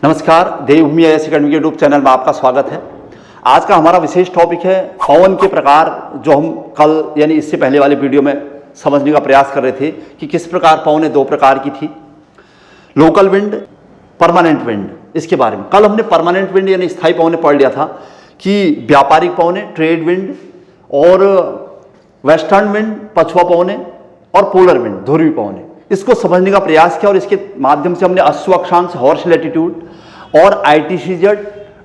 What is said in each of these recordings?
नमस्कार, देवभूमि IAS academy के YouTube channel में आपका स्वागत है। आज का हमारा विशेष टॉपिक है पवन के प्रकार, जो हम कल यानी इससे पहले वाले वीडियो में समझने का प्रयास कर रहे थे कि किस प्रकार पवनें दो प्रकार की थी, लोकल विंड, परमानेंट विंड। इसके बारे में कल हमने परमानेंट विंड यानी स्थायी पवनें पढ़ लिया था कि व्यापारिक पवनें, ट्रेड विंड और वेस्टर्न विंड, पछुआ पवनें और पोलर विंड, ध्रुवीय पवनें। इसको समझने का प्रयास किया और इसके माध्यम से हमने अश्व अक्षांश, हॉर्स लैटिट्यूड और ITCZ,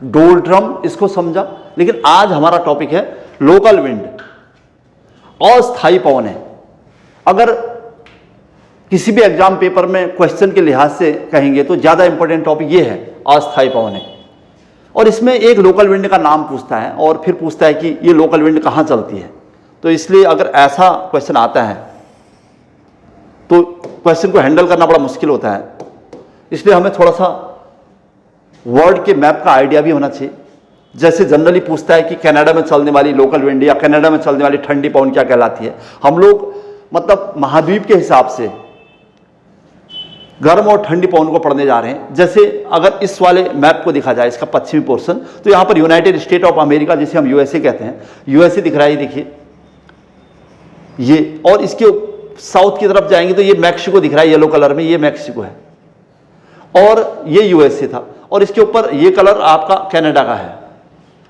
डोलड्रम इसको समझा। लेकिन आज हमारा टॉपिक है लोकल विंड, अस्थायी पवनें। अगर किसी भी एग्जाम पेपर में क्वेश्चन के लिहाज से कहेंगे तो ज्यादा इंपॉर्टेंट टॉपिक ये है अस्थायी पवनें। और इसमें एक लोकल विंड का नाम पूछता है और फिर पूछता है कि ये लोकल विंड कहाँ चलती है। तो इसलिए अगर ऐसा क्वेश्चन आता है तो क्वेश्चन को हैंडल करना बड़ा मुश्किल होता है। इसलिए हमें थोड़ा सा वर्ड के मैप का आइडिया भी होना चाहिए। जैसे जनरली पूछता है कि कनाडा में चलने वाली लोकल विंड या कनाडा में चलने वाली ठंडी पवन क्या कहलाती है। हम लोग मतलब महाद्वीप के हिसाब से गर्म और ठंडी पवन को पढ़ने जा रहे हैं। जैसे अगर इस वाले मैप को देखा जाए, इसका पश्चिमी पोर्शन, तो यहाँ पर यूनाइटेड स्टेट ऑफ अमेरिका, जिसे हम USA कहते हैं, USA दिख रहा है, देखिए ये। और इसके साउथ की तरफ जाएंगे तो ये मैक्सिको दिख रहा है येलो कलर में, ये मैक्सिको है और ये USA था। और इसके ऊपर ये कलर आपका कनाडा का है।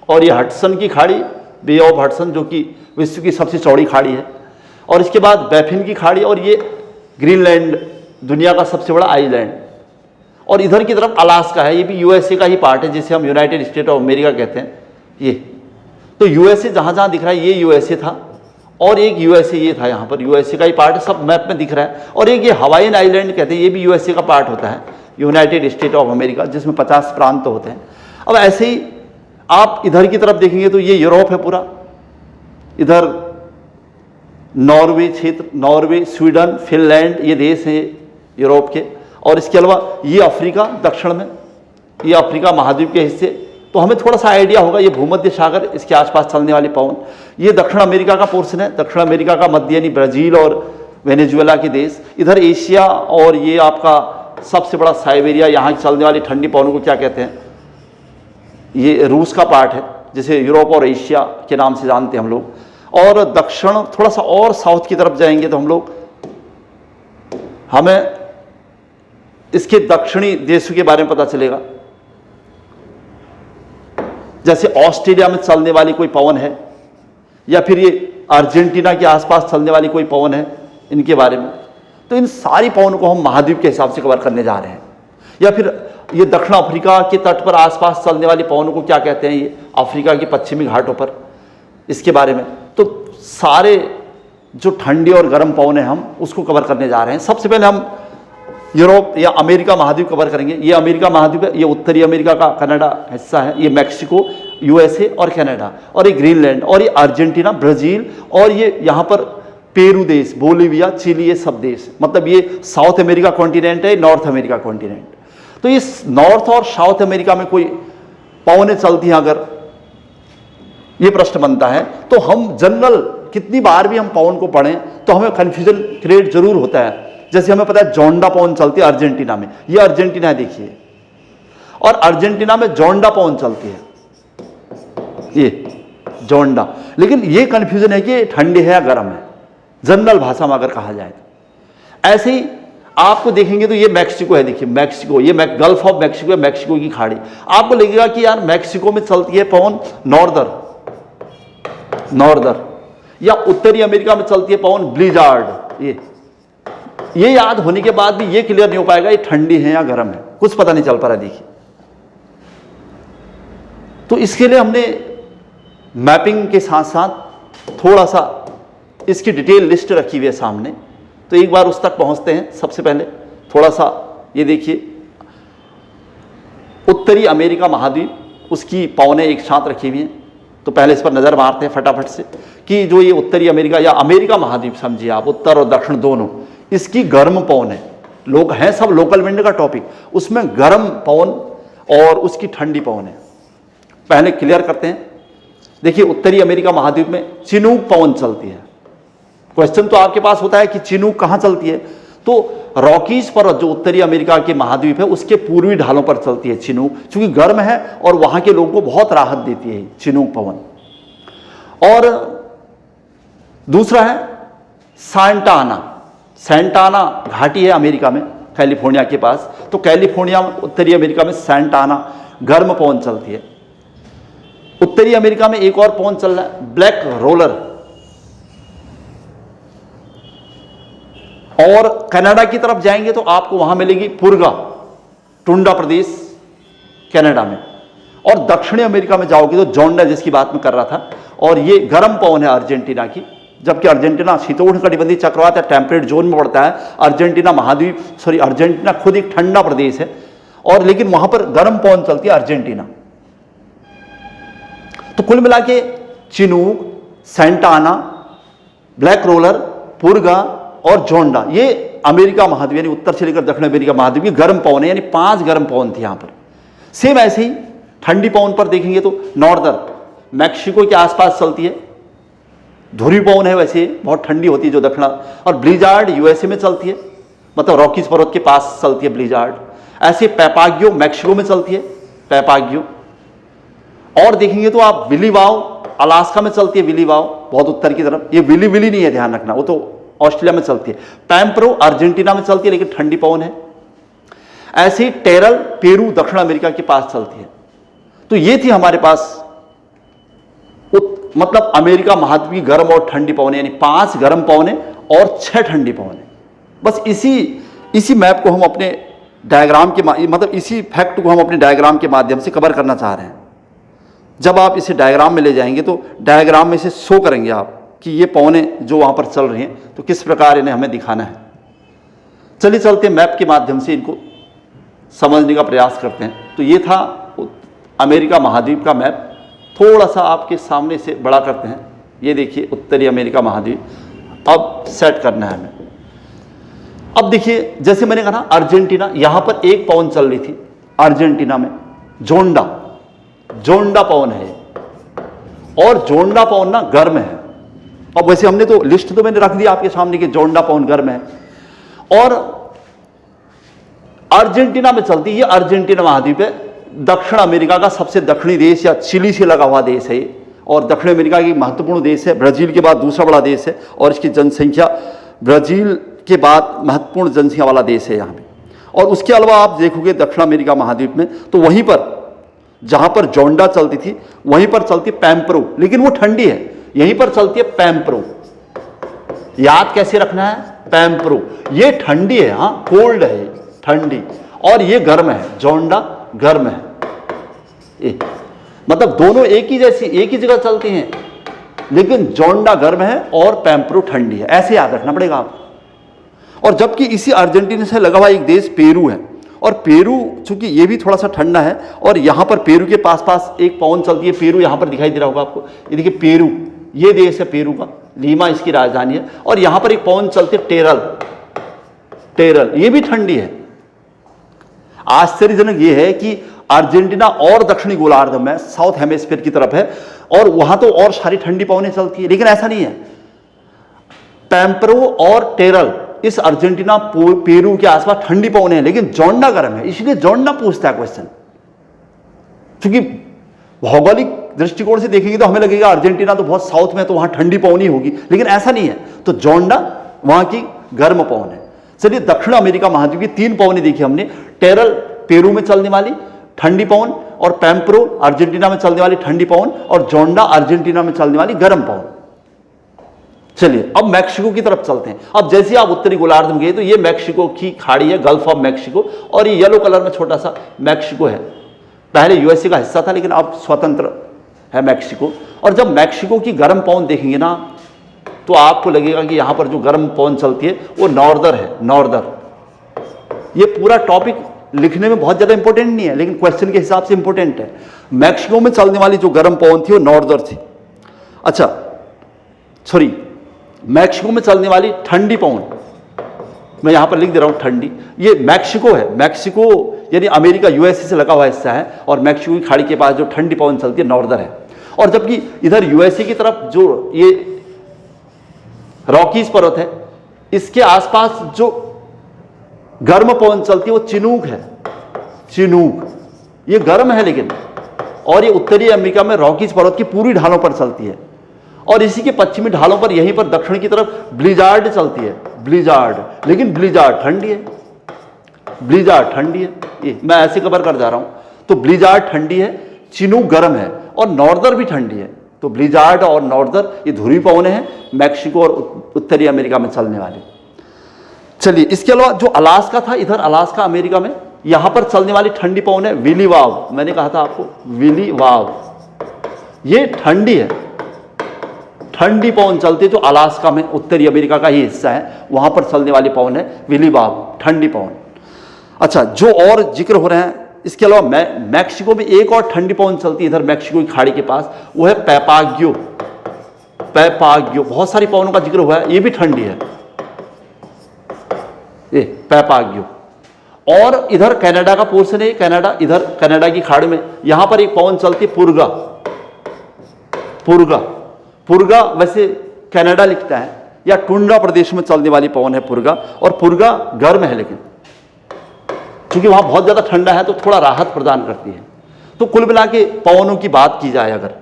और ये हडसन की खाड़ी, बे ऑफ हडसन, जो कि विश्व की सबसे चौड़ी खाड़ी है। और इसके बाद बैफिन की खाड़ी, और ये ग्रीनलैंड, दुनिया का सबसे बड़ा आइलैंड। और इधर की तरफ अलास्का है, ये भी USA का ही पार्ट है, जिसे हम यूनाइटेड स्टेट ऑफ अमेरिका कहते हैं। ये तो USA जहां जहां दिख रहा है ये USA था, और एक USA ये था, यहाँ पर USA का ही पार्ट है, सब मैप में दिख रहा है। और एक ये हवाईन आइलैंड कहते हैं, ये भी USA का पार्ट होता है, यूनाइटेड स्टेट ऑफ अमेरिका, जिसमें 50 प्रांत होते हैं। अब ऐसे ही आप इधर की तरफ देखेंगे तो ये यूरोप है पूरा, इधर नॉर्वे क्षेत्र, नॉर्वे, स्वीडन, फिनलैंड, ये देश हैं यूरोप के। और इसके अलावा ये अफ्रीका दक्षिण में, ये अफ्रीका महाद्वीप के हिस्से। तो हमें थोड़ा सा आइडिया होगा ये भूमध्य सागर, इसके आसपास चलने वाली पवन। ये दक्षिण अमेरिका का पोर्शन है, दक्षिण अमेरिका का मध्य यानी ब्राजील और वेनेजुएला के देश। इधर एशिया, और ये आपका सबसे बड़ा साइबेरिया, यहाँ चलने वाली ठंडी पवन को क्या कहते हैं, ये रूस का पार्ट है, जिसे यूरोप और एशिया के नाम से जानते हैं हम लोग। और दक्षिण थोड़ा सा और साउथ की तरफ जाएंगे तो हम लोग, हमें इसके दक्षिणी देशों के बारे में पता चलेगा। जैसे ऑस्ट्रेलिया में चलने वाली कोई पवन है, या फिर ये अर्जेंटीना के आसपास चलने वाली कोई पवन है, इनके बारे में। तो इन सारी पवन को हम महाद्वीप के हिसाब से कवर करने जा रहे हैं। या फिर ये दक्षिण अफ्रीका के तट पर आसपास चलने वाली पवन को क्या कहते हैं, ये अफ्रीका के पश्चिमी घाटों पर, इसके बारे में। तो सारे जो ठंडी और गर्म पवन है हम उसको कवर करने जा रहे हैं। सबसे पहले हम यूरोप या अमेरिका महाद्वीप कवर करेंगे। ये अमेरिका महाद्वीप है, ये उत्तरी अमेरिका का कनाडा हिस्सा है, ये मैक्सिको, USA और कनाडा, और ये ग्रीनलैंड, और ये अर्जेंटीना, ब्राजील, और ये यहाँ पर पेरू देश, बोलिविया, चिली, ये सब देश। मतलब ये साउथ अमेरिका कॉन्टिनेंट है, नॉर्थ अमेरिका कॉन्टिनेंट। तो इस नॉर्थ और साउथ अमेरिका में कोई पवनें चलती हैं, अगर ये प्रश्न बनता है, तो हम जनरल कितनी बार भी हम पवन को पढ़ें तो हमें कंफ्यूजन क्रिएट जरूर होता है। जैसे हमें पता है जोंडा पवन चलती है अर्जेंटीना में, ये अर्जेंटीना है देखिए, और अर्जेंटीना में जोंडा पवन चलती है, ये जोंडा। लेकिन ये कंफ्यूजन है कि ठंडी है या गर्म है, जनरल भाषा में अगर कहा जाए तो। ऐसे ही आपको देखेंगे तो ये मैक्सिको है, देखिए मैक्सिको, ये गल्फ ऑफ मैक्सिको है, मैक्सिको की खाड़ी। आपको लगेगा कि यार मैक्सिको में चलती है पवन नॉर्दर, या उत्तरी अमेरिका में चलती है पवन ब्लिजार्ड। ये याद होने के बाद भी ये क्लियर नहीं हो पाएगा ये ठंडी है या गर्म है, कुछ पता नहीं चल पा रहा। देखिए, तो इसके लिए हमने मैपिंग के साथ साथ थोड़ा सा इसकी डिटेल लिस्ट रखी हुई है सामने। तो एक बार उस तक पहुंचते हैं। सबसे पहले थोड़ा सा ये देखिए, उत्तरी अमेरिका महाद्वीप, उसकी पवनें एक साथ रखी हुई हैं। तो पहले इस पर नजर मारते हैं फटाफट से कि जो ये उत्तरी अमेरिका या अमेरिका महाद्वीप समझिए आप, उत्तर और दक्षिण दोनों, इसकी गर्म पवन है। लोग हैं सब लोकल विंड का टॉपिक, उसमें गर्म पवन और उसकी ठंडी पवन है। पहले क्लियर करते हैं। देखिए, उत्तरी अमेरिका महाद्वीप में चिनूक पवन चलती है। क्वेश्चन तो आपके पास होता है कि चिनूक कहां चलती है, तो रॉकीज पर्वत जो उत्तरी अमेरिका के महाद्वीप है उसके पूर्वी ढालों पर चलती है चिनूक, चूंकि गर्म है और वहां के लोगों को बहुत राहत देती है चिनूक पवन। और दूसरा है सांता आना। सांता आना घाटी है अमेरिका में, कैलिफोर्निया के पास। तो कैलिफोर्निया उत्तरी अमेरिका में सांता आना गर्म पवन चलती है। उत्तरी अमेरिका में एक और पवन चल रहा है ब्लैक रोलर। और कनाडा की तरफ जाएंगे तो आपको वहां मिलेगी पुरगा, टुंडा प्रदेश कनाडा में। और दक्षिणी अमेरिका में जाओगे तो जोंडा, जिसकी बात मैं कर रहा था, और ये गर्म पवन है अर्जेंटीना की, जबकि अर्जेंटीना शीतोष्णकटिबंधीय चक्रवात या टेम्परेट जोन में पड़ता है। अर्जेंटीना खुद एक ठंडा प्रदेश है, और लेकिन वहां पर गर्म पवन चलती है अर्जेंटीना। तो कुल मिला के चिनूक, सांता आना, ब्लैक रोलर, पुरगा और जोंडा, ये अमेरिका महाद्वीप यानी उत्तर से लेकर दक्षिण अमेरिका महाद्वीप की गर्म पवन है, यानी 5 गर्म पवन थे यहां पर। सेम ऐसे ही ठंडी पवन पर देखेंगे तो नॉर्दर मैक्सिको के आसपास चलती है, धुरी पवन है, वैसे बहुत ठंडी होती है जो दक्षिण। और ब्लिजार्ड यूएसए में चलती है, मतलब रॉकीज पर्वत के पास चलती है ब्लिजार्ड। ऐसे पैपागियो मैक्सिको में चलती है, पैपागियो। और देखेंगे तो आप विली वाव अलास्का में चलती है, विली वाव बहुत उत्तर की तरफ। ये विली विली नहीं है, ध्यान रखना, वो तो ऑस्ट्रेलिया में चलती है। पैम्प्रो अर्जेंटीना में चलती है, लेकिन ठंडी पवन है। ऐसे ही टेरल पेरू दक्षिण अमेरिका के पास चलती है। तो ये थी हमारे पास मतलब अमेरिका महाद्वीप की गर्म और ठंडी पवन, यानी 5 गर्म पवन और 6 ठंडी पवन। बस इसी मैप को हम अपने डायग्राम के मतलब इसी फैक्ट को हम अपने डायग्राम के माध्यम से कवर करना चाह रहे हैं। जब आप इसे डायग्राम में ले जाएंगे तो डायग्राम में इसे शो करेंगे आप कि ये पवनें जो वहाँ पर चल रही हैं तो किस प्रकार इन्हें हमें दिखाना है। चलिए चलते मैप के माध्यम से इनको समझने का प्रयास करते हैं। तो ये था अमेरिका महाद्वीप का मैप। थोड़ा सा आपके सामने से बड़ा करते हैं। ये देखिए उत्तरी अमेरिका महाद्वीप। अब सेट करना है हमें। अब देखिए जैसे मैंने कहा ना अर्जेंटीना, यहाँ पर एक पवन चल रही थी अर्जेंटीना में, जोंडा पवन है। और जोंडा पवन ना गर्म है। अब वैसे हमने तो लिस्ट तो मैंने रख दिया आपके सामने कि जोंडा पवन गर्म है। और अर्जेंटीना में चलती है। अर्जेंटीना महाद्वीप है, दक्षिण अमेरिका का सबसे दक्षिणी देश या चिली से लगा हुआ देश है और दक्षिण अमेरिका की महत्वपूर्ण देश है। ब्राजील के बाद दूसरा बड़ा देश है और इसकी जनसंख्या ब्राजील के बाद महत्वपूर्ण जनसंख्या वाला देश है यहाँ पे। और उसके अलावा आप देखोगे दक्षिण अमेरिका महाद्वीप में तो वहीं पर जहां पर जोंडा चलती थी वहीं पर चलती पैम्प्रो, लेकिन वो ठंडी है। यहीं पर चलती है पैम्प्रो। याद कैसे रखना है, पैम्प्रो ये ठंडी है, हाँ कोल्ड है ठंडी, और ये गर्म है, जोंडा गर्म है। मतलब दोनों एक ही जगह चलती हैं, लेकिन जोंडा गर्म है और पैम्प्रो ठंडी है। ऐसे याद रखना पड़ेगा आपको। और जबकि इसी अर्जेंटीना से लगा हुआ एक देश पेरू है, और पेरू चूंकि ये भी थोड़ा सा ठंडा है, और यहां पर पेरू के पास एक पवन चलती है। पेरू यहां पर दिखाई दे रहा होगा आपको, ये देखिए पेरू, ये देश है पेरू का, लीमा इसकी राजधानी है। और यहां पर एक पवन चलती है टेरल, ये भी ठंडी है। आश्चर्यजनक ये है कि अर्जेंटीना और दक्षिणी गोलार्ध में साउथ हेमिस्फीयर की तरफ है और वहां तो और सारी ठंडी पवनें चलती है, लेकिन ऐसा नहीं है। पैम्प्रो और टेरल इस अर्जेंटीना पेरू के आसपास ठंडी पवनें हैं, लेकिन जोंडा गर्म है। इसलिए जोंडा पूछता है क्वेश्चन, क्योंकि भौगोलिक दृष्टिकोण से देखेंगे तो हमें लगेगा अर्जेंटीना तो बहुत साउथ में, तो वहां ठंडी पवन ही होगी, लेकिन ऐसा नहीं है। तो जोंडा वहां की गर्म पवन है। चलिए दक्षिण अमेरिका महाद्वीप की 3 पवनें देखी हमने। टेरल पेरू में चलने वाली ठंडी पवन, और पैम्प्रो अर्जेंटीना में चलने वाली ठंडी पवन, और जोंडा अर्जेंटीना में चलने वाली गर्म पवन। चलिए अब मैक्सिको की तरफ चलते हैं। अब जैसे आप उत्तरी गोलार्ध में गए तो ये मैक्सिको की खाड़ी है, गल्फ ऑफ मैक्सिको, और ये येलो कलर में छोटा सा मैक्सिको है। पहले यूएसए का हिस्सा था, लेकिन अब स्वतंत्र है मैक्सिको। और जब मैक्सिको की गर्म पवन देखेंगे ना तो आपको लगेगा कि यहां पर जो गर्म पवन चलती है वो नॉर्दर है, नॉर्दर। ये पूरा टॉपिक लिखने में बहुत ज्यादा इंपॉर्टेंट नहीं है, लेकिन क्वेश्चन के हिसाब से इंपॉर्टेंट है। मैक्सिको में चलने वाली जो गर्म पवन थी वो नॉर्दर थी। अच्छा सॉरी, मैक्सिको में चलने वाली ठंडी पवन, मैं यहां पर लिख दे रहा हूं ठंडी, ये मैक्सिको है। मैक्सिको यानी अमेरिका यूएसए से लगा हुआ हिस्सा है, और मैक्सिको की खाड़ी के पास जो ठंडी पवन चलती है नॉर्दर है। और जबकि इधर यूएसए की तरफ जो ये रॉकीज पर्वत है, इसके आसपास जो गर्म पवन चलती है वो चिनूक है, चिनूक। ये गर्म है लेकिन, और ये उत्तरी अमेरिका में रॉकीज पर्वत की पूरी ढालों पर चलती है। और इसी के पश्चिमी ढालों पर यहीं पर दक्षिण की तरफ ब्लिजार्ड चलती है, ब्लिजार्ड। लेकिन ब्लिजार्ड ठंडी है, ब्लिजार्ड ठंडी है। ये मैं ऐसे कवर कर जा रहा हूं। तो ब्लिजार्ड ठंडी है, चिनूक गर्म है, और नॉर्दर भी ठंडी है। तो ब्लिजार्ड और नॉर्दर ये ध्रुवीय पवनें हैं, मैक्सिको और उत्तरी अमेरिका में चलने वाले। चलिए, इसके अलावा जो अलास्का था, इधर अलास्का अमेरिका में, यहां पर चलने वाली ठंडी पवन है विली वाव। मैंने कहा था आपको विली वाव, ये ठंडी है, ठंडी पवन चलती है जो अलास्का में उत्तरी अमेरिका का ही हिस्सा है, वहां पर चलने वाली पवन है विली वाव, ठंडी पवन। अच्छा, जो और जिक्र हो रहे हैं इसके अलावा मैक्सिको में एक और ठंडी पवन चलती है इधर मैक्सिको की खाड़ी के पास, वो है पैपाग्यो। पैपाग्यो, बहुत सारी पवनों का जिक्र हुआ है, ये भी ठंडी है, ये पैपाग्यो। और इधर कनाडा का पोर्शन है, कनाडा, इधर कनाडा की खाड़ी में यहां पर एक पवन चलती है पुर्गा। पुर्गा, पुर्गा वैसे कनाडा लिखता है, या टुंड्रा प्रदेश में चलने वाली पवन है पुर्गा। और पुर्गा गर्म है, लेकिन क्योंकि वहां बहुत ज्यादा ठंडा है तो थोड़ा राहत प्रदान करती है। तो कुल मिला के पवनों की बात की जाए अगर,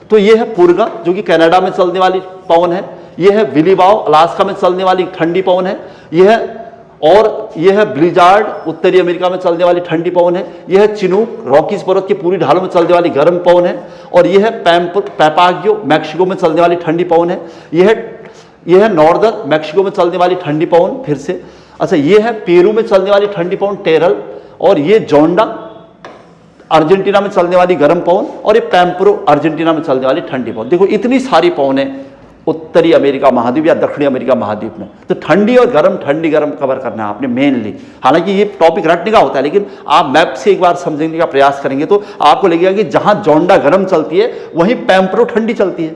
तो यह है पुर्गा जो कि कनाडा में चलने वाली पवन है, यह है विली वाव अलास्का में चलने वाली ठंडी पवन है, और यह है ब्लिजार्ड उत्तरी अमेरिका में चलने वाली ठंडी पवन है, यह है चिनूक रॉकीज पर्वत की पूरी ढालों में चलने वाली गर्म पवन है, और यह है पैपाग्यो मैक्सिको में चलने वाली ठंडी पवन है, यह है नॉर्दर मैक्सिको में चलने वाली ठंडी पवन फिर से। अच्छा, यह है पेरू में चलने वाली ठंडी पवन टेरल, और ये जोंडा अर्जेंटीना में चलने वाली गर्म पवन, और ये पैम्परो अर्जेंटीना में चलने वाली ठंडी पवन। देखो इतनी सारी पवनें उत्तरी अमेरिका महाद्वीप या दक्षिणी अमेरिका महाद्वीप में। तो ठंडी और गर्म, ठंडी गर्म कवर करना है आपने मेनली। हालांकि ये टॉपिक रटने का होता है, लेकिन आप मैप से एक बार समझने का प्रयास करेंगे तो आपको लगेगा कि जहां जोंडा गर्म चलती है वहीं पैम्परो ठंडी चलती है,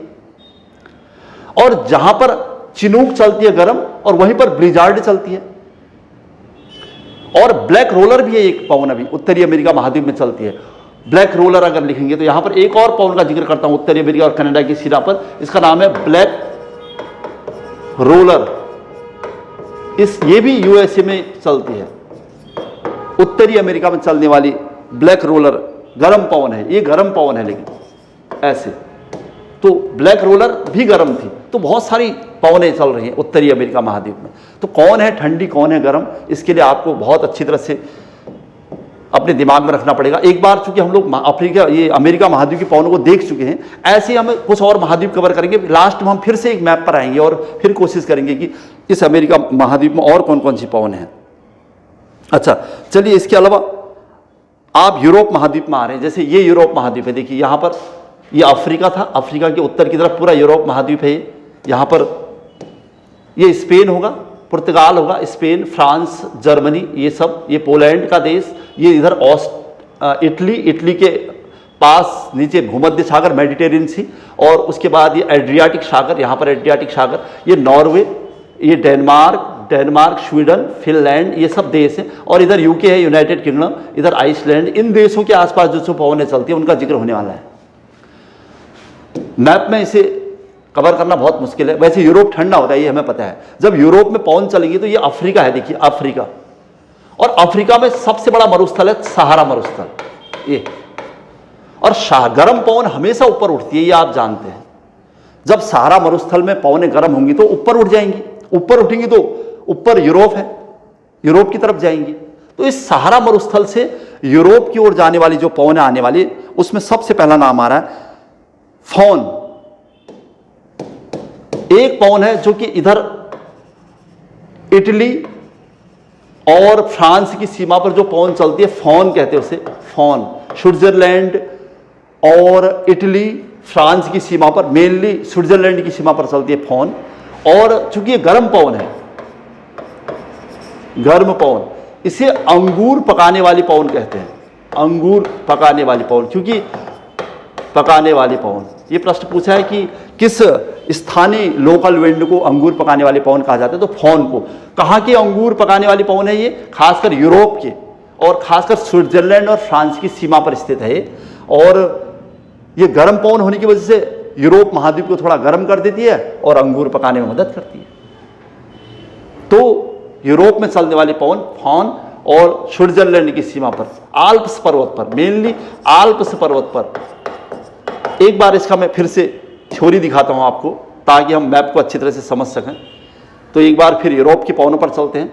और जहां पर चिनूक चलती है गर्म और वहीं पर ब्लिजार्ड चलती है। और ब्लैक रोलर भी है एक पवन, अभी उत्तरी अमेरिका महाद्वीप में चलती है। ब्लैक रोलर अगर लिखेंगे तो यहां पर एक और पवन का जिक्र करता हूं उत्तरी अमेरिका और कनाडा की सीमा पर, इसका नाम है ब्लैक रोलर। ये भी यूएसए में चलती है, उत्तरी अमेरिका में चलने वाली ब्लैक रोलर गर्म पवन है। ये गर्म पवन है, लेकिन ऐसे तो ब्लैक रोलर भी गर्म थी। तो बहुत सारी पवनें चल रही हैं उत्तरी अमेरिका महाद्वीप में। तो कौन है ठंडी, कौन है गर्म, इसके लिए आपको बहुत अच्छी तरह से अपने दिमाग में रखना पड़ेगा। एक बार चूंकि हम लोग अफ्रीका, ये अमेरिका महाद्वीप की पवनों को देख चुके हैं, ऐसे ही हम कुछ और महाद्वीप कवर करेंगे। लास्ट में हम फिर से एक मैप पर आएंगे और फिर कोशिश करेंगे कि इस अमेरिका महाद्वीप में और कौन कौन सी पवन है। अच्छा, चलिए, इसके अलावा आप यूरोप महाद्वीप में आ रहे हैं। जैसे ये यूरोप महाद्वीप है, देखिए यहाँ पर ये अफ्रीका था, अफ्रीका के उत्तर की तरफ पूरा यूरोप महाद्वीप है। यहाँ पर ये स्पेन होगा, पुर्तगाल होगा, स्पेन, फ्रांस, जर्मनी, ये सब, ये पोलैंड का देश, ये इधर इटली, इटली के पास नीचे भूमध्य सागर मेडिटेरियन सी, और उसके बाद ये एड्रियाटिक सागर, यहाँ पर एड्रियाटिक सागर, ये नॉर्वे, ये डेनमार्क, स्वीडन, फिनलैंड, ये सब देश हैं। और इधर यूके है, यूनाइटेड किंगडम, इधर आइसलैंड। इन देशों के आसपास जो पवनें चलती हैं उनका जिक्र होने वाला है। मैप में इसे कवर करना बहुत मुश्किल है। वैसे यूरोप ठंडा होता है, ये हमें पता है। जब यूरोप में पवन चलेगी तो ये अफ्रीका है, देखिए अफ्रीका, और अफ्रीका में सबसे बड़ा मरुस्थल है सहारा मरुस्थल ये। और गर्म पवन हमेशा ऊपर उठती है, ये आप जानते हैं। जब सहारा मरुस्थल में पवनें गर्म होंगी तो ऊपर उठ जाएंगी, ऊपर उठेंगी तो ऊपर यूरोप है, यूरोप की तरफ जाएंगी। तो इस सहारा मरुस्थल से यूरोप की ओर जाने वाली जो पवनें आने वाली, उसमें सबसे पहला नाम आ रहा है फॉन। एक पवन है जो कि इधर इटली और फ्रांस की सीमा पर जो पवन चलती है, फॉन कहते हैं उसे, फॉन। स्विट्जरलैंड और इटली, फ्रांस की सीमा पर, मेनली स्विट्जरलैंड की सीमा पर चलती है फॉन। और चूंकि ये गर्म पवन है, गर्म पवन, इसे अंगूर पकाने वाली पवन कहते हैं, अंगूर पकाने वाली पवन। क्योंकि पकाने वाली पवन, ये प्रश्न पूछा है कि किस स्थानीय लोकल विंड को अंगूर पकाने वाली पवन कहा जाता है, तो फॉन को। कहाँ के अंगूर पकाने वाली पवन है ये? खासकर यूरोप के, और खासकर स्विट्जरलैंड और फ्रांस की सीमा पर स्थित है। और ये गर्म पवन होने की वजह से यूरोप महाद्वीप को थोड़ा गर्म कर देती है और अंगूर पकाने में मदद करती है। तो यूरोप में चलने वाली पवन फॉन और स्विट्जरलैंड की सीमा पर आल्प्स पर्वत पर, मेनली आल्प्स पर्वत पर। एक बार इसका मैं फिर से थ्योरी दिखाता हूं आपको ताकि हम मैप को अच्छी तरह से समझ सकें। तो एक बार फिर यूरोप की पवनों पर चलते हैं।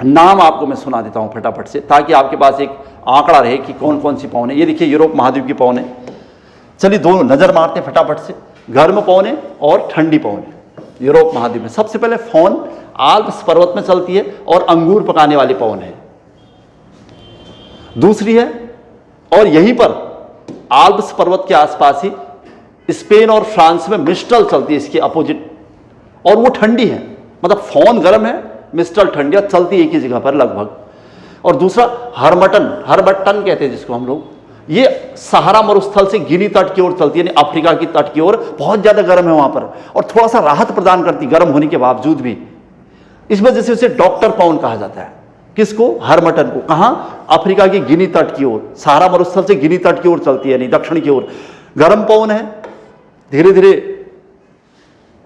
नाम आपको मैं सुना देता हूं फटाफट से ताकि आपके पास एक आंकड़ा रहे कि कौन कौन सी पवन है। ये देखिए यूरोप महाद्वीप की पवन है। चलिए दोनों नजर मारते हैं फटाफट से, गर्म पवनें और ठंडी पवनें यूरोप महाद्वीप में। सबसे पहले फॉन आल्प्स पर्वत में चलती है और अंगूर पकाने वाली पवन है। दूसरी है, और यहीं पर आल्प्स पर्वत के आसपास ही स्पेन और फ्रांस में मिस्टल चलती है, इसके अपोजिट, और वो ठंडी है। मतलब फॉन गर्म है, मिस्टल ठंडी, चलती एक ही जगह पर लगभग। और दूसरा हरबट्टन कहते हैं जिसको हम लोग, ये सहारा मरुस्थल से गिनी तट की ओर चलती है, यानी अफ्रीका की तट की ओर। बहुत ज्यादा गर्म है वहां पर और थोड़ा सा राहत प्रदान करती गर्म होने के बावजूद भी। इस वजह से उसे डॉक्टर पवन कहा जाता है। किसको? हरमटन को। कहां? अफ्रीका की गिनी तट की ओर, सहारा मरुस्थल से गिनी तट की ओर चलती है, यानी दक्षिण की ओर। गर्म पवन है, धीरे धीरे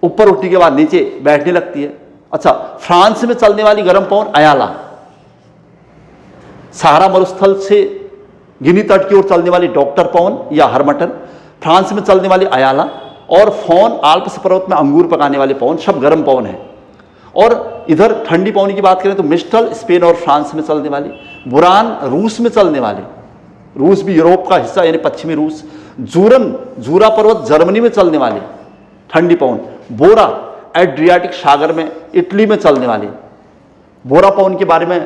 ऊपर उठने के बाद नीचे बैठने लगती है। अच्छा, फ्रांस में चलने वाली गर्म पवन अयाला, सहारा मरुस्थल से गिनी तट की ओर चलने वाली डॉक्टर पवन या हरमटन, फ्रांस में चलने वाली अयाला, और फॉन आल्प्स पर्वत में अंगूर पकाने वाले पवन, सब गर्म पवन है। और इधर ठंडी पवन की बात करें तो मिस्टल स्पेन और फ्रांस में चलने वाली, बुरान रूस में चलने वाली, रूस भी यूरोप का हिस्सा यानी पश्चिमी रूस, जूरा पर्वत जर्मनी में चलने वाली ठंडी पवन, बोरा एड्रियाटिक सागर में इटली में चलने वाली। बोरा पवन के बारे में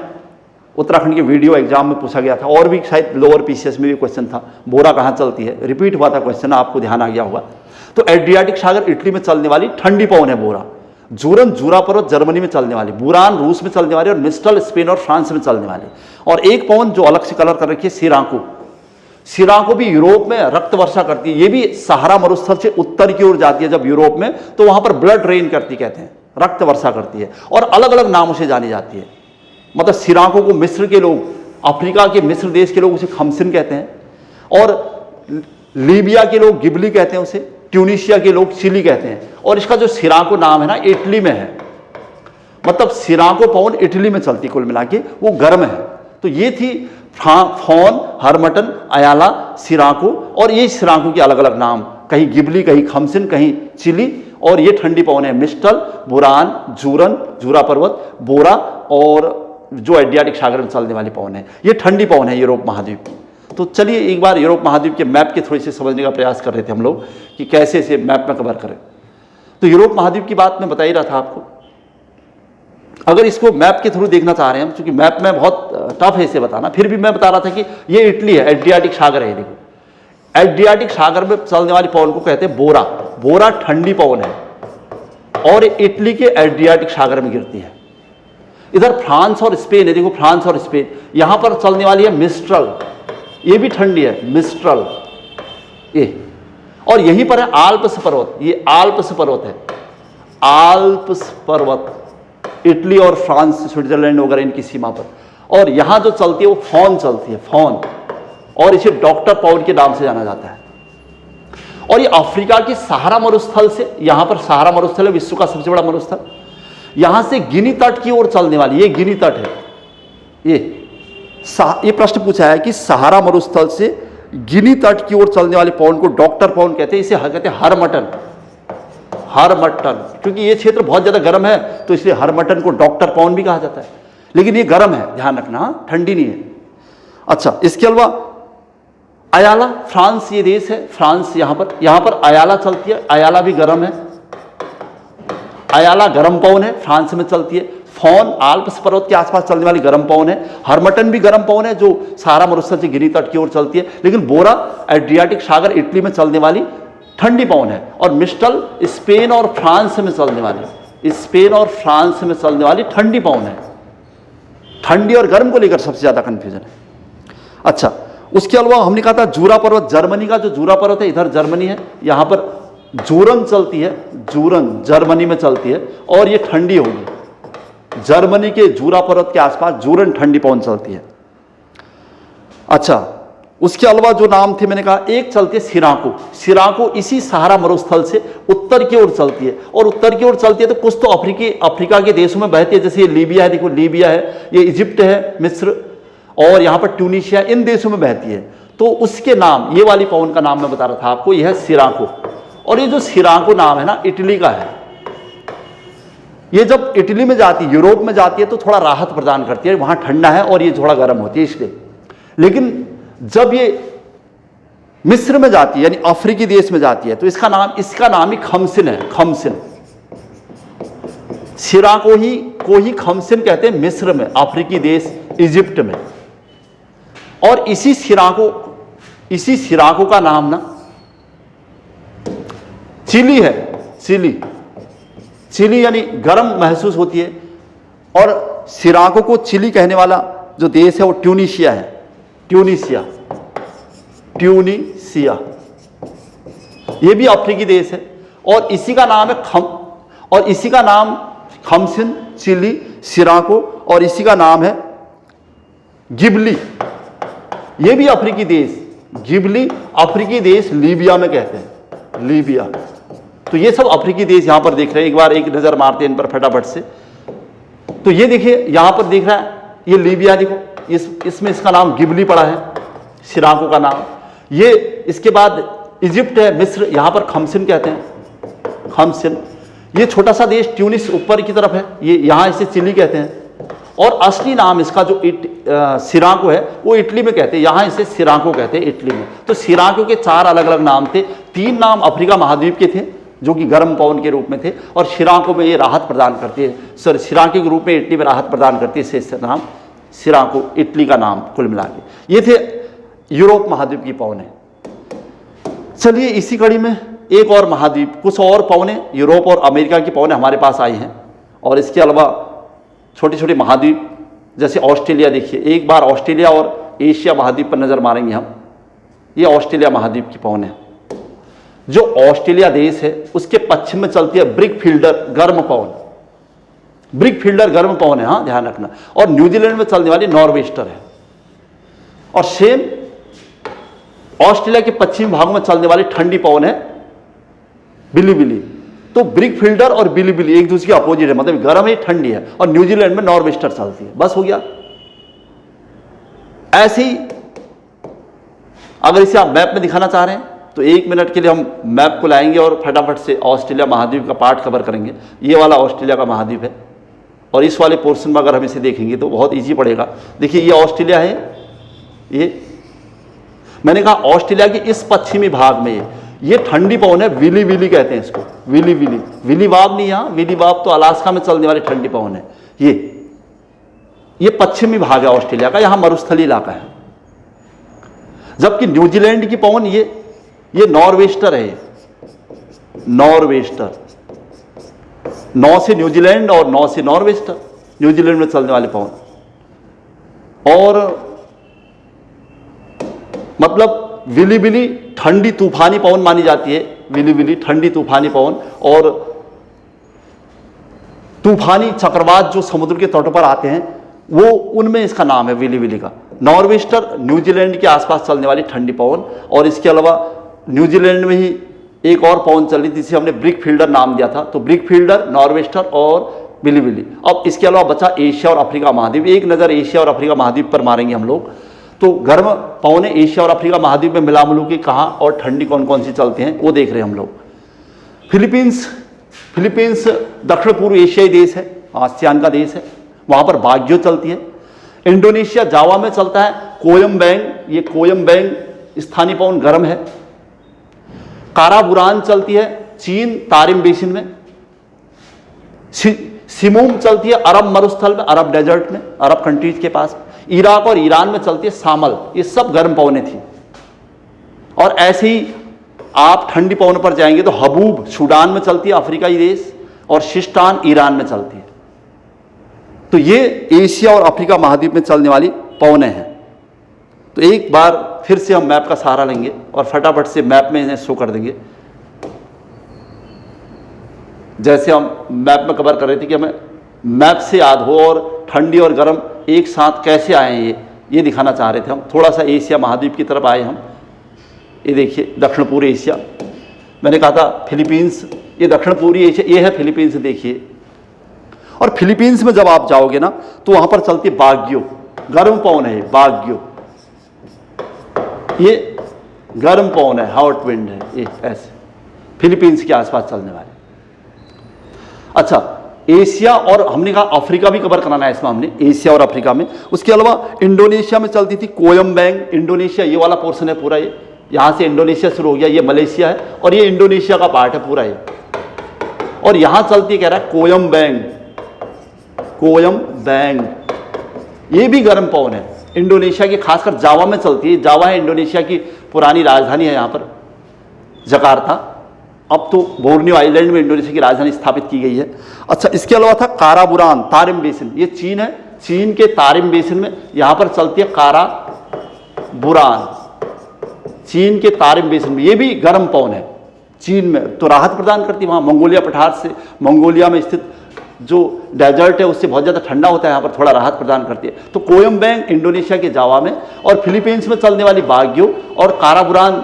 उत्तराखंड के वीडियो एग्जाम में पूछा गया था, और भी शायद लोअर पीसीएस में भी क्वेश्चन था, बोरा कहाँ चलती है, रिपीट हुआ था क्वेश्चन, आपको ध्यान आ गया होगा। तो एड्रियाटिक सागर इटली में चलने वाली ठंडी पवन है बोरा। जूरा पर्वत जर्मनी में चलने वाली, बुरान रूस में चलने वाली, और मिस्टल स्पेन और फ्रांस में चलने वाली। और एक पवन जो अलग से कलर कर रखी है, सिराको भी यूरोप में रक्त वर्षा करती है। ये भी सहारा मरुस्थल से उत्तर की ओर जाती है जब यूरोप में, तो वहां पर ब्लड रेन करती, कहते हैं रक्त वर्षा करती है, और अलग अलग नामों से जानी जाती है। मतलब सिराको को मिस्र के लोग, अफ्रीका के मिस्र देश के लोग उसे खमसिन कहते हैं, और लीबिया के लोग गिबली कहते हैं उसे, ट्यूनिशिया के लोग चिली कहते हैं। और इसका जो सिराको नाम है ना, इटली में है। मतलब सिराको पवन इटली में चलती, कुल मिला के वो गर्म है। तो ये थी फॉन, हरमटन, अयाला, सिराको, और ये सिराको के अलग अलग नाम, कहीं गिबली, कहीं खमसिन, कहीं चिली। और ये ठंडी पवन है मिस्टल, बुरान, जूरा पर्वत, बोरा, और जो एड्रियाटिक सागर में चलने वाली पवन है। ये ठंडी पवन है यूरोप महाद्वीप की। तो चलिए एक बार यूरोप महाद्वीप के मैप के थोड़ी सी समझने का प्रयास कर रहे थे हम लोग कि कैसे इसे मैप में कवर करें। तो यूरोप महाद्वीप की बात मैं बता ही रहा था आपको। अगर इसको मैप के थ्रू देखना चाह रहे हैं हम, क्योंकि मैप में बहुत टफ है इसे बताना, फिर भी मैं बता रहा था कि ये इटली है, एड्रियाटिक सागर है। देखो, एड्रियाटिक सागर में चलने वाली पवन को कहते हैं बोरा। बोरा ठंडी पवन है और इटली के एड्रियाटिक सागर में गिरती है। इधर फ्रांस और स्पेन है, देखो फ्रांस और स्पेन, यहां पर चलने वाली है मिस्ट्रल, ये भी ठंडी है, मिस्ट्रल ये। और यहीं पर है आल्प्स पर्वत, ये आल्प्स पर्वत है, आल्प्स पर्वत, इटली और फ्रांस, स्विट्जरलैंड वगैरह इनकी सीमा पर। और यहां जो चलती है वो फॉन चलती है, फॉन, और इसे डॉक्टर पवन के नाम से जाना जाता है। और ये अफ्रीका की सहारा मरुस्थल से, यहां पर सहारा मरुस्थल है विश्व का सबसे बड़ा मरुस्थल, यहां से गिनी तट की ओर चलने वाली, ये गिनी तट है। ये प्रश्न पूछा है कि सहारा मरुस्थल से गिनी तट की ओर चलने वाले पवन को डॉक्टर पवन कहते हैं। इसे कहते हैं हरमटन, क्योंकि ये क्षेत्र बहुत ज्यादा गर्म है तो इसलिए हरमटन को डॉक्टर पवन भी कहा जाता है। लेकिन ये गर्म है, ध्यान रखना, ठंडी नहीं है। अच्छा, इसके अलावा अयाला, फ्रांस ये देश है, फ्रांस यहां पर अयाला चलती है, अयाला भी गर्म है, अयाला गर्म पवन है, फ्रांस में चलती है। फॉन आल्प्स पर्वत के आसपास चलने वाली गर्म पवन है। हरमटन भी गर्म पवन है जो सहारा मरुस्थल से गिनी तट की ओर चलती है। लेकिन बोरा एड्रियाटिक सागर इटली में चलने वाली ठंडी पवन है। और मिस्टल स्पेन और फ्रांस में चलने वाली ठंडी पवन है। ठंडी और गर्म को लेकर सबसे ज्यादा कंफ्यूजन है। अच्छा, उसके अलावा हमने कहा था जूरा पर्वत, जर्मनी का जो जूरा पर्वत है, इधर जर्मनी है, यहां पर जूरन चलती है, जूरन जर्मनी में चलती है और ये ठंडी होगी। जर्मनी के जूरा पर्वत के आसपास जूरन ठंडी पवन चलती है। अच्छा, उसके अलावा जो नाम थे मैंने कहा, एक चलती है सिराको। सिराको इसी सहारा मरुस्थल से उत्तर की ओर चलती है, और उत्तर की ओर चलती है तो कुछ तो अफ्रीका के देशों में बहती है, जैसे ये लीबिया है, देखो लीबिया है, ये इजिप्ट है, मिस्र, और यहाँ पर ट्यूनीशिया, इन देशों में बहती है। तो उसके नाम, ये वाली पवन का नाम मैं बता रहा था आपको, यह है सिराको। और ये जो सिराको नाम है ना, इटली का है। ये जब इटली में जाती है, यूरोप में जाती है, तो थोड़ा राहत प्रदान करती है, वहां ठंडा है और ये थोड़ा गर्म होती है इसलिए। लेकिन जब ये मिस्र में जाती है, यानी अफ्रीकी देश में जाती है, तो इसका नाम ही खमसिन है, खमसिन। सिराको को ही खमसिन कहते हैं मिस्र में, अफ्रीकी देश इजिप्ट में। और इसी सिराको का नाम ना चिली है, चिली यानी गर्म महसूस होती है। और सिराको को चिली कहने वाला जो देश है वो ट्यूनीशिया है, ट्यूनीशिया, ये भी अफ्रीकी देश है। और इसी का नाम है खमसिन, चिली, सिराको, और इसी का नाम है गिबली, ये भी अफ्रीकी देश। गिबली अफ्रीकी देश लीबिया में कहते हैं, लीबिया। तो ये सब अफ्रीकी देश यहां पर देख रहे हैं, एक बार एक नजर मारते हैं इन पर फटाफट से। तो ये देखिए यहां पर देख रहा है, ये लीबिया, देखो इसमें इसका नाम गिबली पड़ा है, सिराको का नाम। ये इसके बाद इजिप्ट है, मिस्र, यहां पर खमसिन कहते हैं, खमसिन। ये छोटा सा देश ट्यूनिस ऊपर की तरफ है, ये यहां इसे चिली कहते हैं। और असली नाम इसका जो सिराको है वो इटली में कहते हैं, यहां इसे सिराको कहते हैं इटली में। तो सिराको के 4 अलग अलग नाम थे, 3 नाम अफ्रीका महाद्वीप के थे जो कि गर्म पवन के रूप में थे, और सिराको में ये राहत प्रदान करती है, सिराको के रूप में इटली में राहत प्रदान करती है, इससे नाम सिराको, इटली का नाम कुल मिला के। ये थे यूरोप महाद्वीप की पवन है। चलिए इसी कड़ी में एक और महाद्वीप, कुछ और पवनें यूरोप और अमेरिका की पवनें हमारे पास आई हैं, और इसके अलावा छोटे छोटे महाद्वीप जैसे ऑस्ट्रेलिया। देखिए एक बार ऑस्ट्रेलिया और एशिया महाद्वीप पर नजर मारेंगे हम। ये ऑस्ट्रेलिया महाद्वीप की पवन है। जो ऑस्ट्रेलिया देश है उसके पश्चिम में चलती है ब्रिक फील्डर गर्म पवन, ब्रिक फील्डर गर्म पवन है, हाँ ध्यान रखना। और न्यूजीलैंड में चलने वाली नॉर्वेस्टर है। और सेम ऑस्ट्रेलिया के पश्चिमी भागों में चलने वाली ठंडी पवन है बिलीबिली। तो ब्रिक फील्डर और बिलीबिली एक दूसरे के अपोजिट है, मतलब गर्म है ठंडी है, और न्यूजीलैंड में नॉर्वेस्टर चलती है। बस हो गया। ऐसे ही अगर इसे आप मैप में दिखाना चाह रहे हैं तो 1 मिनट के लिए हम मैप को लाएंगे और फटाफट से ऑस्ट्रेलिया महाद्वीप का पार्ट कवर करेंगे। ये वाला ऑस्ट्रेलिया का महाद्वीप है, और इस वाले पोर्शन में अगर हम इसे देखेंगे तो बहुत ईजी पड़ेगा। देखिए ये ऑस्ट्रेलिया है, ये मैंने कहा ऑस्ट्रेलिया के इस पश्चिमी भाग में ये ठंडी पवन है, विली विली कहते हैं इसको, विली विली, विली बाब नहीं, यहाँ विली बाब तो अलास्का में चलने वाली ठंडी पवन है। ये पश्चिमी भाग है ऑस्ट्रेलिया का, यहाँ मरुस्थलीय इलाका है। जबकि न्यूजीलैंड की पवन ये नॉर्वेस्टर है, नॉर्वेस्टर, 9 से न्यूजीलैंड और 9 से नॉर्वेस्टर, न्यूजीलैंड में चलने वाले पवन। और मतलब विली विली ठंडी तूफानी पवन मानी जाती है, विली विली ठंडी तूफानी पवन। और तूफानी चक्रवात जो समुद्र के तटों पर आते हैं वो, उनमें इसका नाम है विली विली का। नॉर्वेस्टर न्यूजीलैंड के आसपास चलने वाली ठंडी पवन। और इसके अलावा न्यूजीलैंड में ही एक और पवन चल रही थी जिसे हमने ब्रिक फील्डर नाम दिया था। तो ब्रिक फील्डर, नॉर्वेस्टर और विली विली। अब इसके अलावा बचा एशिया और अफ्रीका महाद्वीप। एक नज़र एशिया और अफ्रीका महाद्वीप पर मारेंगे हम लोग। तो गर्म पवनें एशिया और अफ्रीका महाद्वीप में मिला मिलू के कहाँ और ठंडी कौन कौन सी चलती हैं वो देख रहे हैं हम लोग। फिलीपींस दक्षिण पूर्व एशियाई देश है, आसियान का देश है, वहाँ पर बाग्यो चलती है। इंडोनेशिया जावा में चलता है कोयम्बैंग, ये कोयम्बैंग स्थानीय पवन गर्म है। काराबुरान चलती है चीन तारिम बेसिन में। सिमूम चलती है अरब मरुस्थल में, अरब डेजर्ट में, अरब कंट्रीज के पास। इराक और ईरान में चलती है सामल। ये सब गर्म पवनें थी। और ऐसे ही आप ठंडी पवन पर जाएंगे तो हबूब सूडान में चलती है, अफ्रीकाई देश, और शिस्तान ईरान में चलती है। तो ये एशिया और अफ्रीका महाद्वीप में चलने वाली पवनें हैं। तो एक बार फिर से हम मैप का सहारा लेंगे और फटाफट से मैप में इन्हें शो कर देंगे। जैसे हम मैप में कवर कर रहे थे कि हमें मैप से याद हो और ठंडी और गर्म एक साथ कैसे आए हैं ये दिखाना चाह रहे थे हम। थोड़ा सा एशिया महाद्वीप की तरफ आए हम। ये देखिए दक्षिण पूर्वी एशिया, मैंने कहा था फिलीपींस, ये दक्षिण पूर्वी एशिया, ये है फिलीपींस देखिए। और फिलीपींस में जब आप जाओगे ना तो वहां पर चलती बाग्यो, गर्म पवन है बाग्यो, ये गर्म पवन है, हॉट विंड है, ये ऐसे फिलीपींस के आसपास चलने वाले। अच्छा, एशिया और हमने कहा अफ्रीका भी कवर कराना है इसमें हमने, एशिया और अफ्रीका में। उसके अलावा इंडोनेशिया में चलती थी कोयम्बैंग, इंडोनेशिया ये वाला पोर्शन है पूरा, ये यहां से इंडोनेशिया शुरू हो गया, ये मलेशिया है और ये इंडोनेशिया का पार्ट है पूरा ये। और यहां चलती कह रहा है कोयम्बैंग, कोयम्बैंग ये भी गर्म पवन है, इंडोनेशिया की, खासकर जावा में चलती है। जावा है इंडोनेशिया की पुरानी राजधानी है यहां पर, जकार्ता। अब तो बोर्नियो आइलैंड में इंडोनेशिया की राजधानी स्थापित की गई है। अच्छा, इसके अलावा था काराबुरान, तारिम बेसिन, ये चीन है, चीन के तारिम बेसिन में यहां पर चलती है काराबुरान, चीन के तारिम बेसिन में, ये भी गर्म पवन है चीन में, तो राहत प्रदान करती है। वहां मंगोलिया पठार से, मंगोलिया में स्थित जो डेजर्ट है उससे बहुत ज़्यादा ठंडा होता है, यहाँ पर थोड़ा राहत प्रदान करती है। तो कोयम्बैंग इंडोनेशिया के जावा में, और फिलीपींस में चलने वाली बाग्यो, और काराबुरान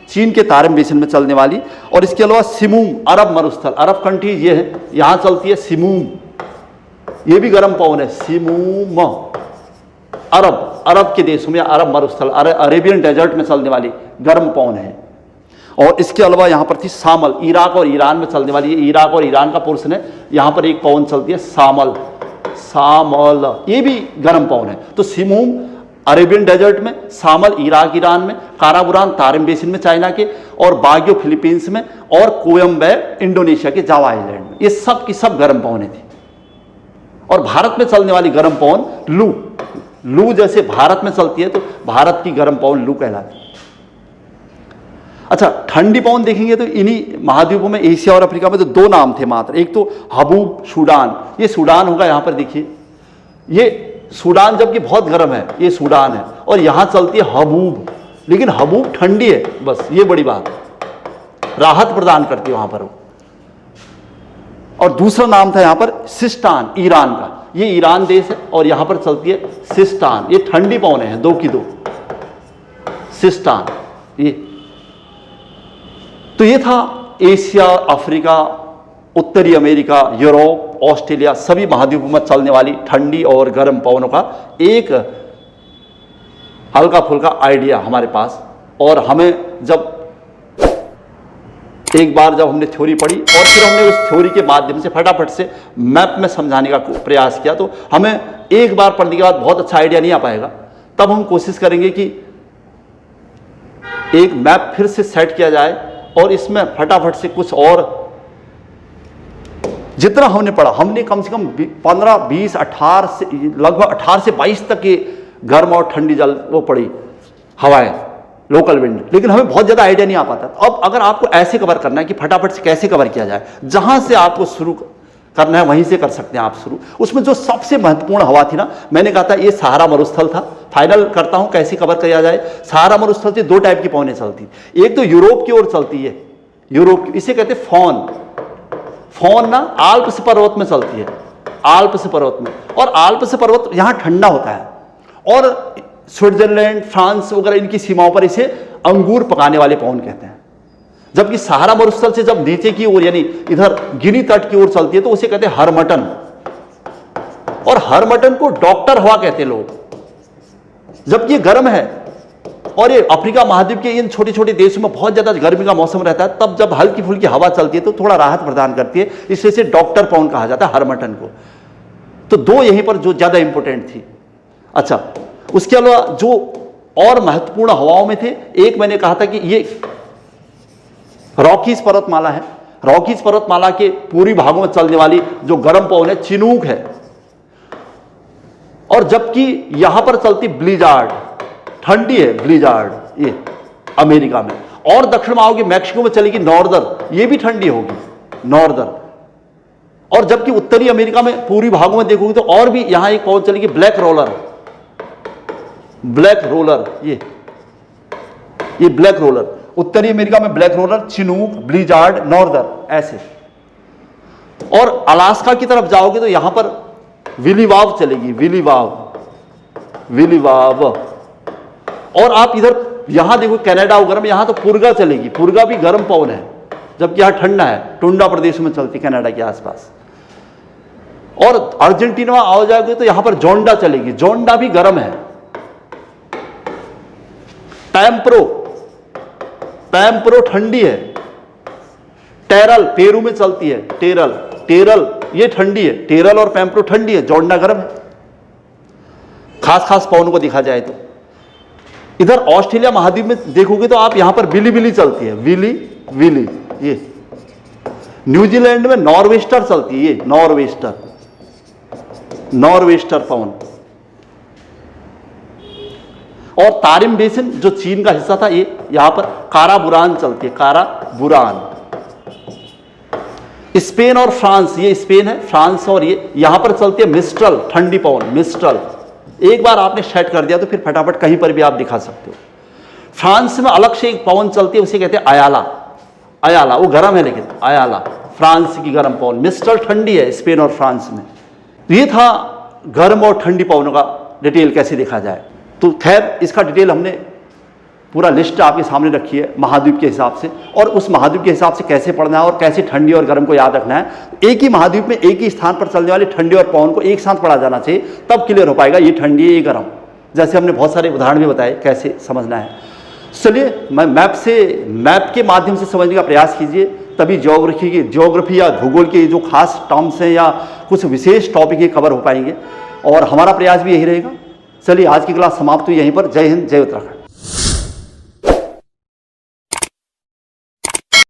चीन के तारिम बेसिन में चलने वाली। और इसके अलावा सिमूम, अरब मरुस्थल, अरब कंट्रीज ये है, यहाँ चलती है सिमूम, ये भी गर्म पवन है, सिमूम, अरब के देशों में, अरब मरुस्थल, अरेबियन डेजर्ट में चलने वाली गर्म पवन है। और इसके अलावा यहाँ पर थी सामल, इराक और ईरान में चलने वाली, ये इराक और ईरान का पोर्शन है, यहाँ पर एक पवन चलती है सामल, सामल, ये भी गर्म पवन है। तो सिमूम अरेबियन डेजर्ट में, सामल इराक ईरान में, काराबुरान तारिम बेसिन में चाइना के, और बाग्यो फिलीपींस में, और कोयम्बैंग इंडोनेशिया के जावा आइलैंड में, ये सब की सब गर्म पवनें थी। और भारत में चलने वाली गर्म पवन लू, लू जैसे भारत में चलती है तो भारत की गर्म पवन लू कहलाती है। अच्छा, ठंडी पवन देखेंगे तो इन्हीं महाद्वीपों में, एशिया और अफ्रीका में तो दो नाम थे मात्र, एक तो हबूब सूडान, ये सूडान होगा यहां पर देखिए, ये सूडान जबकि बहुत गर्म है, ये सूडान है, और यहां चलती है हबूब, लेकिन हबूब ठंडी है, बस ये बड़ी बात, राहत प्रदान करती है वहां पर। और दूसरा नाम था यहां पर सिस्तान, ईरान का, ये ईरान देश है और यहां पर चलती है सिस्तान, ये ठंडी पवनें हैं, दो की दो, सिस्तान ये। तो ये था एशिया, अफ्रीका, उत्तरी अमेरिका, यूरोप, ऑस्ट्रेलिया, सभी महाद्वीपों में चलने वाली ठंडी और गर्म पवनों का एक हल्का फुल्का आइडिया हमारे पास। और हमें जब एक बार जब हमने थ्योरी पढ़ी और फिर हमने उस थ्योरी के माध्यम से फटाफट से मैप में समझाने का प्रयास किया, तो हमें एक बार पढ़ने के बाद बहुत अच्छा आइडिया नहीं आ पाएगा। तब हम कोशिश करेंगे कि एक मैप फिर से सेट किया जाए और इसमें फटाफट से कुछ और, जितना हमने पढ़ा, हमने कम से कम 15, 20, 18 से लगभग 18 से 22 तक के गर्म और ठंडी जल वो पड़ी हवाएं, लोकल विंड, लेकिन हमें बहुत ज्यादा आइडिया नहीं आ पाता। अब अगर आपको ऐसे कवर करना है कि फटाफट से कैसे कवर किया जाए, जहां से आपको शुरू करना है वहीं से कर सकते हैं आप शुरू। उसमें जो सबसे महत्वपूर्ण हवा थी ना, मैंने कहा था ये सहारा मरुस्थल था। फाइनल करता हूं कैसे कवर किया जाए। सहारा मरुस्थल से दो टाइप की पवनें चलती, एक तो यूरोप की ओर चलती है, यूरोप की, इसे कहते हैं फॉन, फॉन ना आल्प्स पर्वत में चलती है, आल्प्स पर्वत में, और आल्प्स पर्वत यहां ठंडा होता है, और स्विट्जरलैंड, फ्रांस वगैरह इनकी सीमाओं पर इसे अंगूर पकाने वाले पवन कहते हैं। जबकि सहारा मरुस्थल से जब नीचे की ओर यानी इधर गिनी तट की ओर चलती है तो उसे कहते हैं हरमटन, और हरमटन को डॉक्टर हवा कहते हैं लोग, जबकि ये गर्म है। और ये अफ्रीका महाद्वीप के इन छोटे छोटे देशों में बहुत ज्यादा गर्मी का मौसम रहता है, तब जब हल्की फुल्की हवा चलती है तो थोड़ा राहत प्रदान करती है, इसलिए इसे डॉक्टर पवन कहा जाता है, हरमटन को। तो दो यहीं पर जो ज्यादा इंपॉर्टेंट थी। अच्छा, उसके अलावा जो और महत्वपूर्ण हवाओं में थे, एक मैंने कहा था कि ये रॉकीज पर्वतमाला है, रॉकीज पर्वतमाला के पूर्वी भागों में चलने वाली जो गर्म पवन है चिनूक है, और जबकि यहां पर चलती ब्लिजार्ड, ठंडी है ब्लिजार्ड ये अमेरिका में। और दक्षिण में आओगे मैक्सिको में चलेगी नॉर्दर, ये भी ठंडी होगी नॉर्दर। और जबकि उत्तरी अमेरिका में पूर्वी भागों में देखोगे तो और भी यहां एक पवन चलेगी ब्लैक रोलर, ब्लैक रोलर, ये ब्लैक रोलर, उत्तरी अमेरिका में ब्लैक रोलर, चिनूक, ब्लिजार्ड, नॉर्दर, ऐसे। और अलास्का की तरफ जाओगे तो यहां पर विली वाव चलेगी, विली वाव, विलिवाव। और आप इधर यहां देखो कनाडा वो गर्म, यहां तो पुर्गा चलेगी, पुर्गा भी गर्म पवन है, जबकि यहां ठंडा है, टुंडा प्रदेश में चलती कनाडा के आसपास। और अर्जेंटीना में आ जाओगे तो यहां पर जोंडा चलेगी, जोंडा भी गर्म है। पैम्प्रो, पैम्प्रो ठंडी है। टेरल पेरू में चलती है, टेरल, टेरल ये ठंडी है, टेरल और पैम्प्रो ठंडी है, जोंडा गर्म है। खास खास पवन को देखा जाए तो इधर ऑस्ट्रेलिया महाद्वीप में देखोगे तो आप यहां पर विली विली चलती है, विली विली। ये न्यूजीलैंड में नॉर्वेस्टर चलती है, ये नॉर्वेस्टर, नॉर्वेस्टर पवन। और तारिम बेसिन जो चीन का हिस्सा था, ये यहां पर काराबुरान चलती है, काराबुरान। स्पेन और फ्रांस, ये स्पेन है, फ्रांस और ये यहां पर चलती है मिस्ट्रल, ठंडी पवन, मिस्ट्रल। एक बार आपने सेट कर दिया तो फिर फटाफट कहीं पर भी आप दिखा सकते हो। फ्रांस में अलग से एक पवन चलती है, उसे कहते हैं अयाला, अयाला वो गर्म है, लेकिन अयाला फ्रांस की गर्म पवन। मिस्ट्रल ठंडी है स्पेन और फ्रांस में। ये था गर्म और ठंडी पवनों का डिटेल कैसे देखा जाए। तो खैर इसका डिटेल हमने पूरा लिस्ट आपके सामने रखी है महाद्वीप के हिसाब से, और उस महाद्वीप के हिसाब से कैसे पढ़ना है और कैसे ठंडी और गर्म को याद रखना है। एक ही महाद्वीप में एक ही स्थान पर चलने वाले ठंडी और पवन को एक साथ पढ़ा जाना चाहिए, तब क्लियर हो पाएगा ये ठंडी है ये गर्म। जैसे हमने बहुत सारे उदाहरण भी बताए कैसे समझना है। चलिए मैं मैप के माध्यम से समझने का प्रयास कीजिए, तभी ज्योग्राफी या भूगोल के जो खास टर्म्स हैं या कुछ विशेष टॉपिक ये कवर हो पाएंगे, और हमारा प्रयास भी यही रहेगा। चलिए आज की क्लास समाप्त हुई यहीं पर। जय हिंद, जय उत्तराखंड।